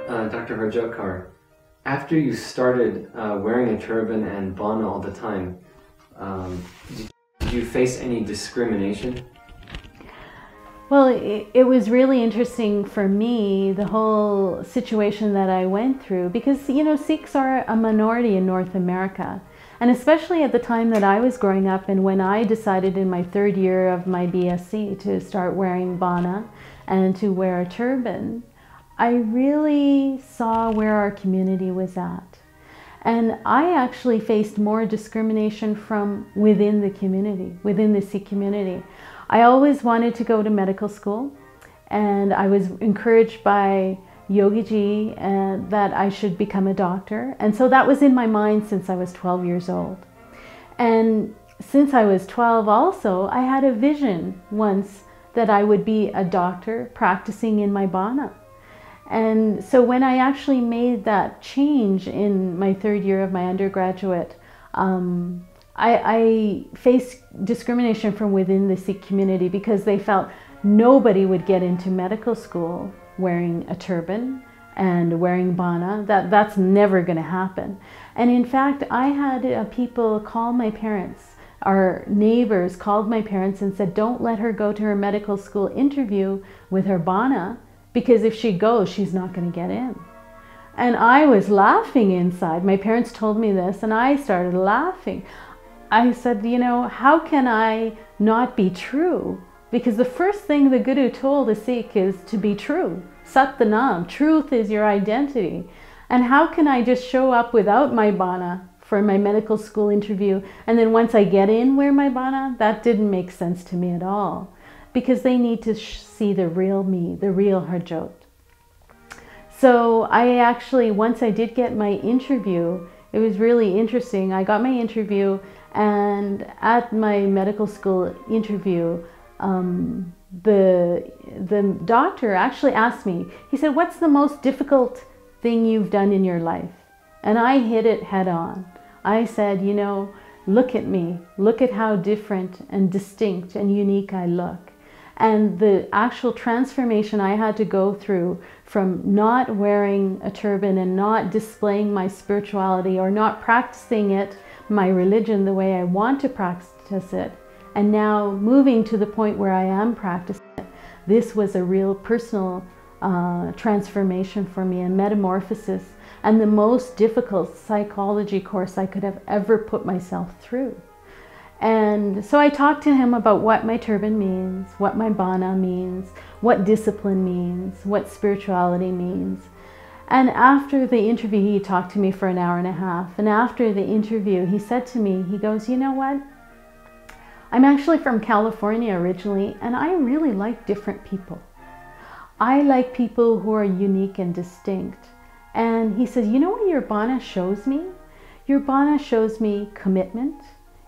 Dr. Harjot Kaur, after you started wearing a turban and Bana all the time, did you face any discrimination? Well, it was really interesting for me, the whole situation that I went through, because, you know, Sikhs are a minority in North America. And especially at the time that I was growing up and when I decided in my third year of my BSc to start wearing Bana and to wear a turban, I really saw where our community was at. And I actually faced more discrimination from within the community, within the Sikh community. I always wanted to go to medical school, and I was encouraged by Yogi Ji that I should become a doctor. And so that was in my mind since I was 12 years old. And since I was 12 also, I had a vision once that I would be a doctor practicing in my Bana. And so when I actually made that change in my third year of my undergraduate, I faced discrimination from within the Sikh community because they felt nobody would get into medical school wearing a turban and wearing Bana. That's never going to happen. And in fact, I had people call my parents. Our neighbors called my parents and said, don't let her go to her medical school interview with her Bana, because if she goes, she's not going to get in. And I was laughing inside. My parents told me this and I started laughing. I said, you know, how can I not be true? Because the first thing the Guru told a Sikh is to be true. Sat Nam, truth is your identity. And how can I just show up without my Bana for my medical school interview, and then once I get in, wear my Bana? That didn't make sense to me at all. Because they need to see the real me, the real Harjot. So I actually, once I did get my interview, it was really interesting. I got my interview, and at my medical school interview, the doctor actually asked me, he said, what's the most difficult thing you've done in your life? And I hit it head on. I said, you know, look at me. Look at how different and distinct and unique I look. And the actual transformation I had to go through from not wearing a turban and not displaying my spirituality or not practicing it, my religion, the way I want to practice it, and now moving to the point where I am practicing it, this was a real personal transformation for me, a metamorphosis, and the most difficult psychology course I could have ever put myself through. And so I talked to him about what my turban means, what my Bana means, what discipline means, what spirituality means. And after the interview, he talked to me for an hour and a half. And after the interview, he said to me, he goes, you know what? I'm actually from California originally, and I really like different people. I like people who are unique and distinct. And he says, you know what your Bana shows me? Your Bana shows me commitment.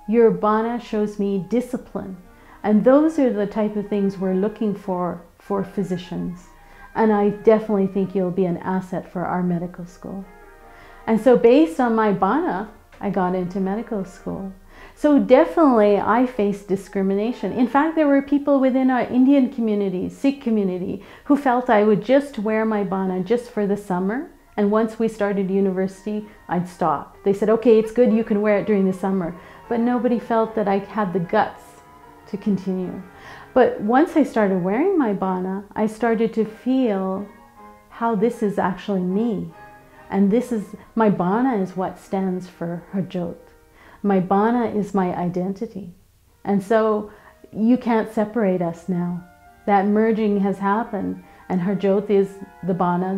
Your Bana shows me discipline. And those are the type of things we're looking for physicians. And I definitely think you'll be an asset for our medical school. And so based on my Bana, I got into medical school. So definitely I faced discrimination. In fact, there were people within our Indian community, Sikh community, who felt I would just wear my Bana just for the summer. And once we started university, I'd stop. They said, okay, it's good, you can wear it during the summer. But nobody felt that I had the guts to continue. But once I started wearing my Bana, I started to feel how this is actually me. And this is, my Bana is what stands for Harjot. My Bana is my identity. And so you can't separate us now. That merging has happened, and Harjot is the Bana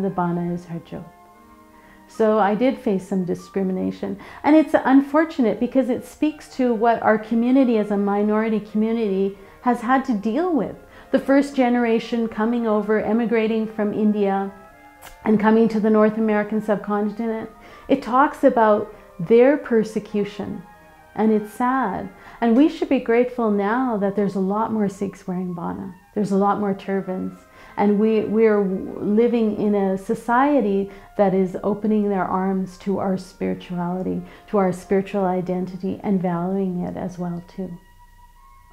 is Harjot. So I did face some discrimination. And it's unfortunate because it speaks to what our community as a minority community has had to deal with. The first generation coming over, emigrating from India and coming to the North American subcontinent, it talks about their persecution, and it's sad. And we should be grateful now that there's a lot more Sikhs wearing Bana. There's a lot more turbans. And we're living in a society that is opening their arms to our spirituality, to our spiritual identity, and valuing it as well too.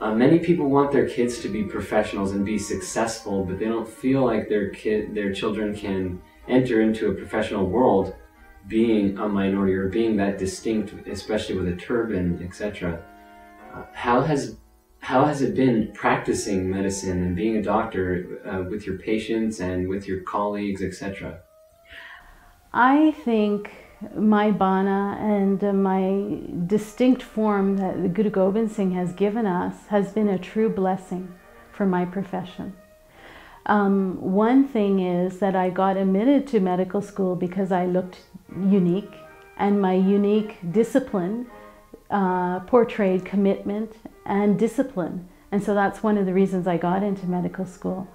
Many people want their kids to be professionals and be successful, but they don't feel like their children can enter into a professional world being a minority or being that distinct, especially with a turban, etc. How has it been practicing medicine and being a doctor with your patients and with your colleagues, etc.? I think my Bana and my distinct form that the Guru Gobind Singh has given us has been a true blessing for my profession. One thing is that I got admitted to medical school because I looked unique, and my unique discipline portrayed commitment and discipline. And so that's one of the reasons I got into medical school.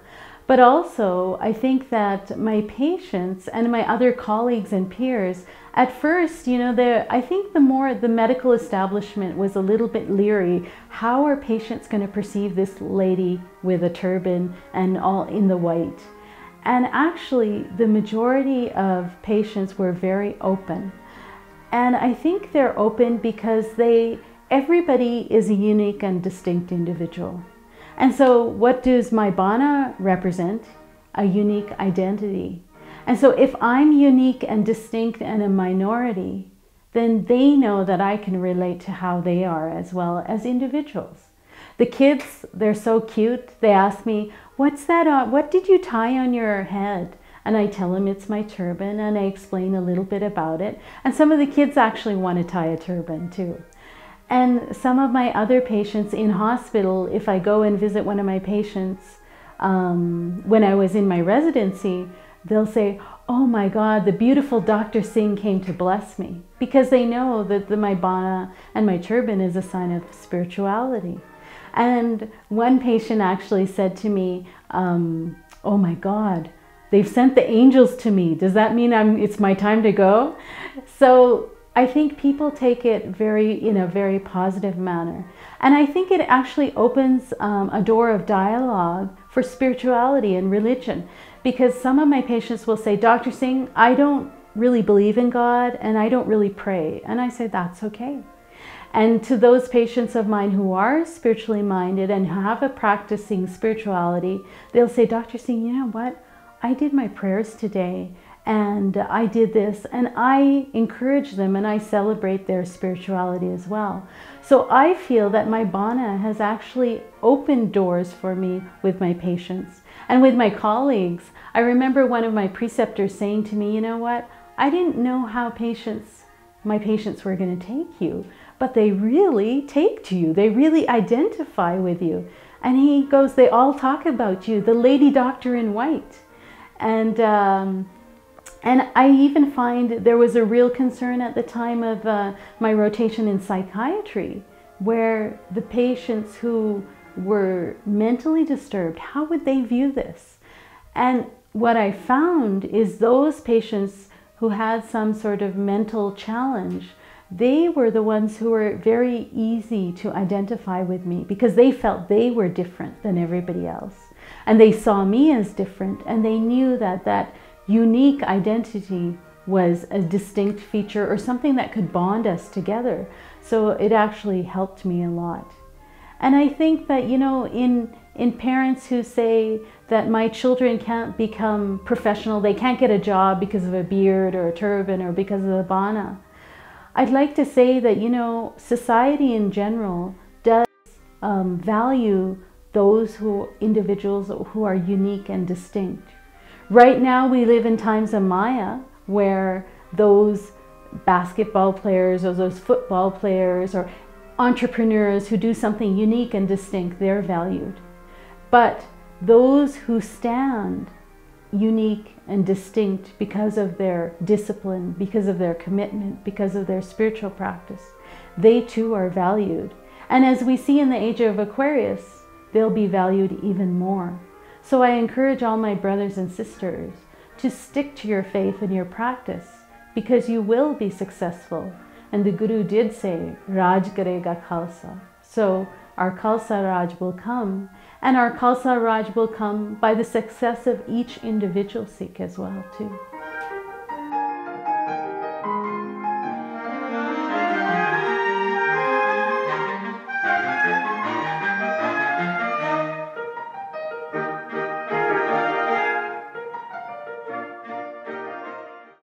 But also, I think that my patients and my other colleagues and peers, at first, you know, I think the medical establishment was a little bit leery. How are patients going to perceive this lady with a turban and all in the white? And actually, the majority of patients were very open. And I think they're open because everybody is a unique and distinct individual. And so what does my Bana represent? A unique identity. And so if I'm unique and distinct and a minority, then they know that I can relate to how they are as well as individuals. The kids, they're so cute. They ask me, what's that? What did you tie on your head? And I tell them it's my turban, and I explain a little bit about it. And some of the kids actually want to tie a turban too. And some of my other patients in hospital, if I go and visit one of my patients when I was in my residency, they'll say, oh my God, the beautiful Dr. Singh came to bless me, because they know that my Bana and my turban is a sign of spirituality. And one patient actually said to me, oh my God, they've sent the angels to me. Does that mean it's my time to go? So I think people take it in a very positive manner. And I think it actually opens a door of dialogue for spirituality and religion, because some of my patients will say, Dr. Singh, I don't really believe in God and I don't really pray. And I say, that's okay. And to those patients of mine who are spiritually minded and have a practicing spirituality, they'll say, Dr. Singh, you know what? I did my prayers today, and I did this, and I encourage them and I celebrate their spirituality as well. So I feel that my Bana has actually opened doors for me with my patients and with my colleagues. I remember one of my preceptors saying to me, you know what? I didn't know how my patients were going to take you, but they really take to you. They really identify with you. And he goes, they all talk about you, the lady doctor in white. And I even find there was a real concern at the time of my rotation in psychiatry, where the patients who were mentally disturbed, how would they view this? And what I found is those patients who had some sort of mental challenge, they were the ones who were very easy to identify with me, because they felt they were different than everybody else. And they saw me as different, and they knew that unique identity was a distinct feature or something that could bond us together. So it actually helped me a lot. And I think that, you know, in parents who say that my children can't become professional, they can't get a job because of a beard or a turban or because of the Bana, I'd like to say that, you know, society in general does value those individuals who are unique and distinct. Right now we live in times of Maya, where those basketball players or those football players or entrepreneurs who do something unique and distinct, they're valued. But those who stand unique and distinct because of their discipline, because of their commitment, because of their spiritual practice, they too are valued. And as we see in the age of Aquarius, they'll be valued even more. So I encourage all my brothers and sisters to stick to your faith and your practice, because you will be successful. And the Guru did say, Raj karega Khalsa. So our Khalsa Raj will come, and our Khalsa Raj will come by the success of each individual Sikh as well too.